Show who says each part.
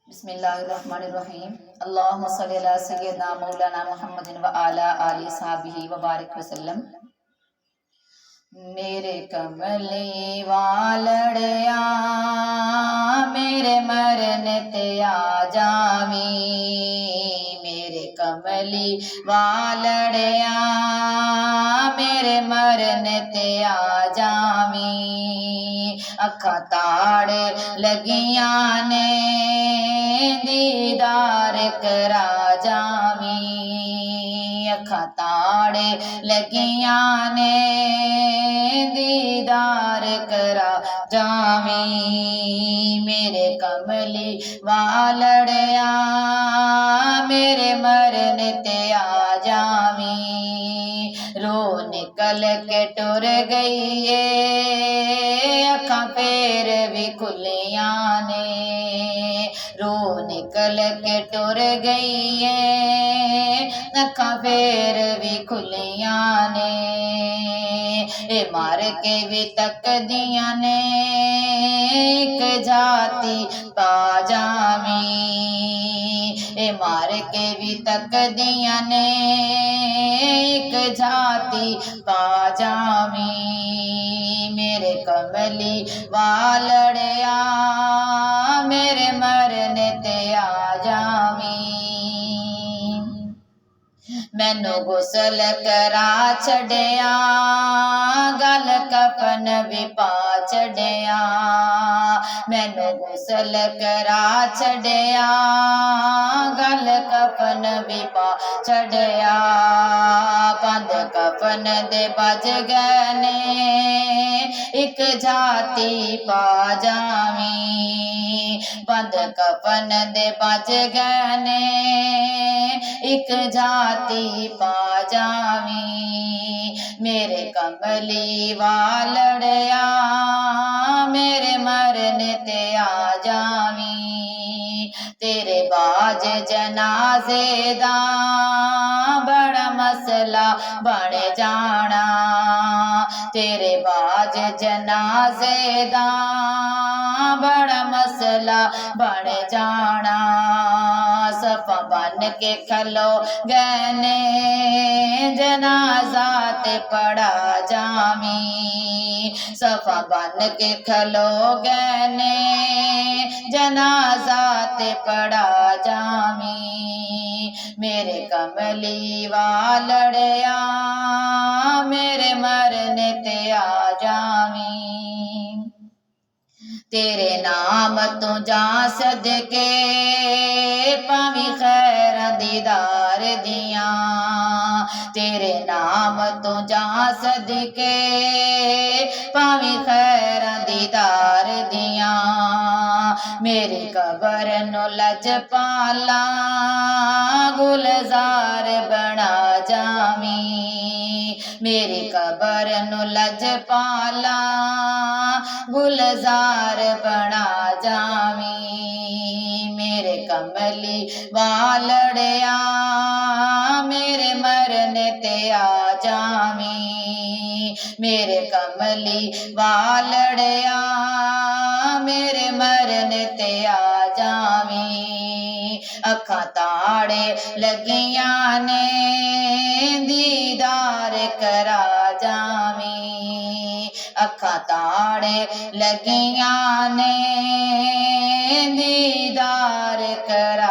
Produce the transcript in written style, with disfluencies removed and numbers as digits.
Speaker 1: बिस्मिल्लाहिर्रहमानिर्रहीम। अल्लाहुम्मा सल्ली अला सय्यिदिना मौलाना मुहम्मदिन व अला आलिहि सहाबिही व बारिक वसल्लम। मेरे कमली वालड़िया मेरे मरने ते आ जावी, मेरे कमली वालड़िया मेरे मरने ते आ जावी। अखा ताड़ लगिया ने दीदार करा जावी, अखा ताड़ लगिया ने दीदार करा जावी। मेरे कमली वालड़िया मेरे मरने ते आ जावी। रो निकल के टुर गई है अखा फेर भी खुलिया ने, रो निकल के टुर गई है अखा फेर भी खुलिया ने। ए मार के भी तक दिया ने एक जाती पा जावी, ए मार के भी तक दिया ने एक जाती पा जावी। मेरे कमली वालड़िया मेरे मरने ते आ जावी। मैनू गुसल करा छड़िया गल कफन भी पा छड़िया, मैनू गुसल करा छड़िया गल कफन भी पा छड़िया। बंद कफन दे बज गए ने एक जाती पा जावी, बंद कफन दे बज गए ने एक जाती पा जावी। मेरे कमली वालड़िया मेरे मरने ते आ जावी। तेरे बाज जनाजे दा बड़ा मसला बन जाना, तेरे बाज जनाजे दा बड़ा मसला बन जाना। सफा बन के खलो गने जनाजा ते पड़ा जावी, सफा बन के खलो गने जनाजा ते पड़ा जावी। मेरे कमली वालड़िया मेरे मरने ते आ जावी। तेरे नाम तो जा सदके पावी खैर दीदार दिया, तेरे नाम तो जा सदके पावी खैर दीदार दिया। मेरी कबर नो लजपाला गुलजार बना जावी, मेरी कबर नो लजपाला गुलजार बना जावी। मेरे कमली वालड़िया मेरे मरने ते आ जावी, मेरे कमली वालड़िया मेरे मरने ते आ जावी। अखा ताड़े लगिया ने दीदार करा जावी, अखा ताड़े लगिया ने दीदार करा